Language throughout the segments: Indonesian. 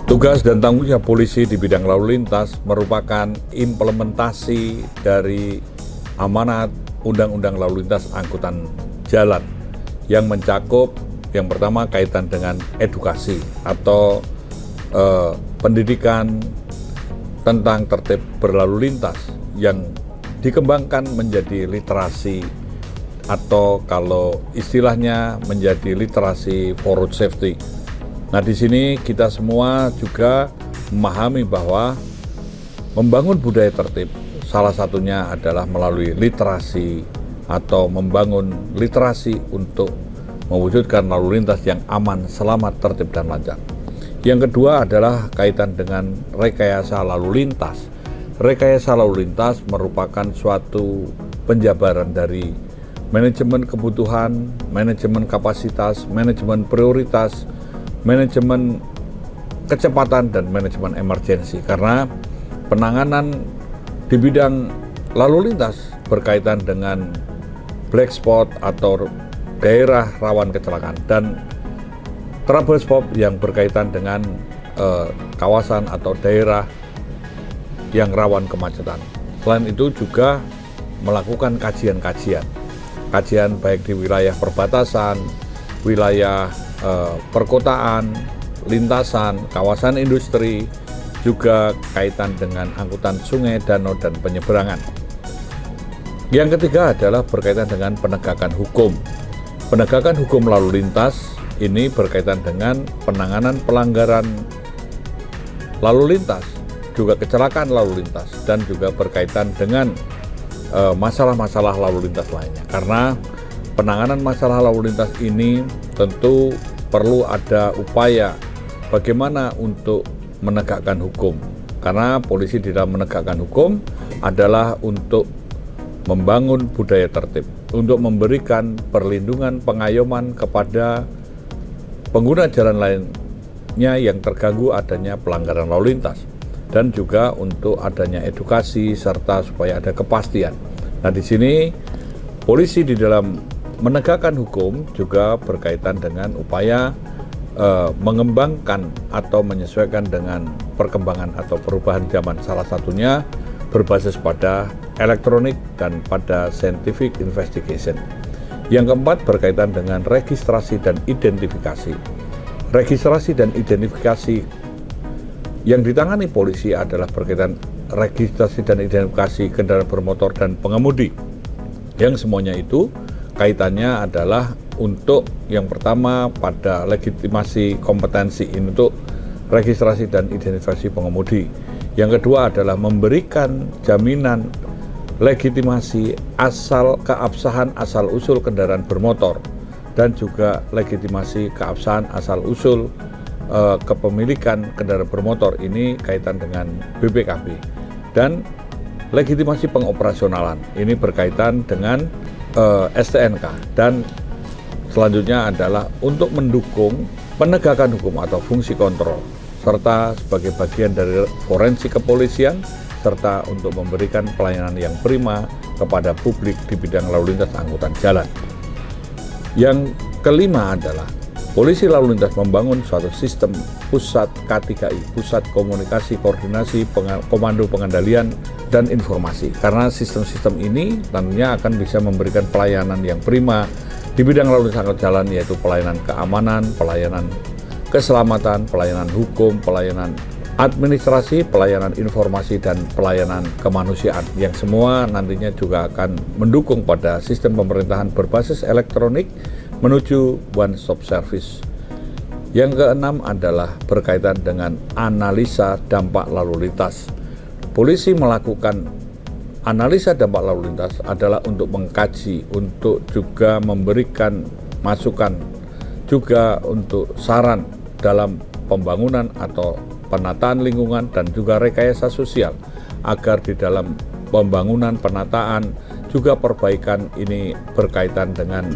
Tugas dan tanggung jawab polisi di bidang lalu lintas merupakan implementasi dari amanat Undang-Undang Lalu Lintas Angkutan Jalan yang mencakup yang pertama kaitan dengan edukasi atau pendidikan tentang tertib berlalu lintas yang dikembangkan menjadi literasi atau kalau istilahnya menjadi literasi for road safety. Nah, di sini kita semua juga memahami bahwa membangun budaya tertib salah satunya adalah melalui literasi atau membangun literasi untuk mewujudkan lalu lintas yang aman, selamat, tertib, dan lancar. Yang kedua adalah kaitan dengan rekayasa lalu lintas. Rekayasa lalu lintas merupakan suatu penjabaran dari manajemen kebutuhan, manajemen kapasitas, manajemen prioritas, manajemen kecepatan, dan manajemen emergensi. Karena penanganan di bidang lalu lintas berkaitan dengan black spot atau daerah rawan kecelakaan dan trouble spot yang berkaitan dengan kawasan atau daerah yang rawan kemacetan. Selain itu juga melakukan kajian baik di wilayah perbatasan, wilayah perkotaan, lintasan, kawasan industri, juga kaitan dengan angkutan sungai, danau, dan penyeberangan. Yang ketiga adalah berkaitan dengan penegakan hukum. Penegakan hukum lalu lintas ini berkaitan dengan penanganan pelanggaran lalu lintas, juga kecelakaan lalu lintas, dan juga berkaitan dengan masalah-masalah lalu lintas lainnya. Karena penanganan masalah lalu lintas ini tentu perlu ada upaya bagaimana untuk menegakkan hukum. Karena polisi di dalam menegakkan hukum adalah untuk membangun budaya tertib, untuk memberikan perlindungan pengayoman kepada pengguna jalan lainnya yang terganggu adanya pelanggaran lalu lintas, dan juga untuk adanya edukasi serta supaya ada kepastian. Nah, di sini polisi di dalam menegakkan hukum juga berkaitan dengan upaya mengembangkan atau menyesuaikan dengan perkembangan atau perubahan zaman, salah satunya berbasis pada elektronik dan pada scientific investigation. Yang keempat berkaitan dengan registrasi dan identifikasi. Registrasi dan identifikasi yang ditangani polisi adalah berkaitan registrasi dan identifikasi kendaraan bermotor dan pengemudi, yang semuanya itu kaitannya adalah untuk yang pertama pada legitimasi kompetensi ini untuk registrasi dan identifikasi pengemudi. Yang kedua adalah memberikan jaminan legitimasi keabsahan asal-usul kendaraan bermotor, dan juga legitimasi keabsahan asal-usul kepemilikan kendaraan bermotor ini kaitan dengan BPKB. Dan legitimasi pengoperasionalan ini berkaitan dengan STNK. Dan selanjutnya adalah untuk mendukung penegakan hukum atau fungsi kontrol, serta sebagai bagian dari forensik kepolisian, serta untuk memberikan pelayanan yang prima kepada publik di bidang lalu lintas angkutan jalan. Yang kelima adalah polisi lalu lintas membangun suatu sistem pusat K3I, pusat komunikasi, koordinasi, komando pengendalian, dan informasi. Karena sistem-sistem ini tentunya akan bisa memberikan pelayanan yang prima di bidang lalu lintas angkutan jalan, yaitu pelayanan keamanan, pelayanan keselamatan, pelayanan hukum, pelayanan administrasi, pelayanan informasi, dan pelayanan kemanusiaan, yang semua nantinya juga akan mendukung pada sistem pemerintahan berbasis elektronik menuju one-stop service. Yang keenam adalah berkaitan dengan analisa dampak lalu lintas. Polisi melakukan analisa dampak lalu lintas adalah untuk mengkaji, untuk juga memberikan masukan, juga untuk saran dalam pembangunan atau penataan lingkungan dan juga rekayasa sosial, agar di dalam pembangunan, penataan, juga perbaikan ini berkaitan dengan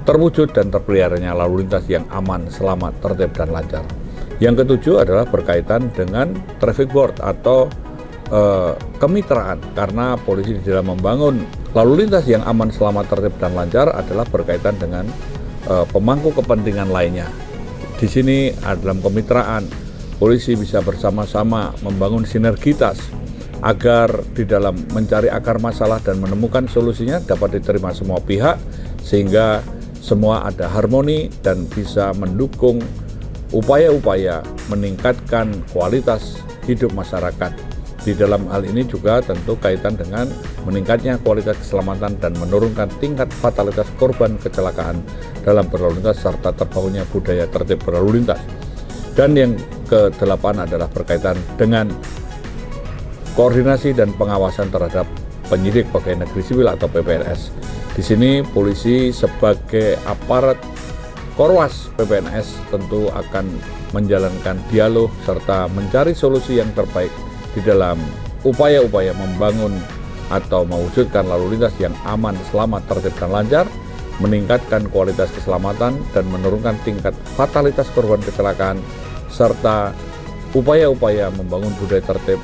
terwujud dan terpeliharanya lalu lintas yang aman, selamat, tertib, dan lancar. Yang ketujuh adalah berkaitan dengan traffic board atau kemitraan, karena polisi di dalam membangun lalu lintas yang aman, selamat, tertib, dan lancar adalah berkaitan dengan pemangku kepentingan lainnya. Di sini dalam kemitraan polisi bisa bersama-sama membangun sinergitas agar di dalam mencari akar masalah dan menemukan solusinya dapat diterima semua pihak, sehingga semua ada harmoni dan bisa mendukung upaya-upaya meningkatkan kualitas hidup masyarakat. Di dalam hal ini juga tentu kaitan dengan meningkatnya kualitas keselamatan dan menurunkan tingkat fatalitas korban kecelakaan dalam berlalu lintas serta terbangunnya budaya tertib berlalu lintas. Dan yang ke-8 adalah berkaitan dengan koordinasi dan pengawasan terhadap penyidik pegawai negeri sipil atau PPNS. Di sini polisi sebagai aparat Korwas PPNS tentu akan menjalankan dialog serta mencari solusi yang terbaik di dalam upaya-upaya membangun atau mewujudkan lalu lintas yang aman, selamat, tertib, dan lancar, meningkatkan kualitas keselamatan dan menurunkan tingkat fatalitas korban kecelakaan, serta upaya-upaya membangun budaya tertib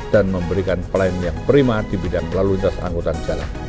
dan memberikan pelayanan yang prima di bidang lalu lintas angkutan jalan.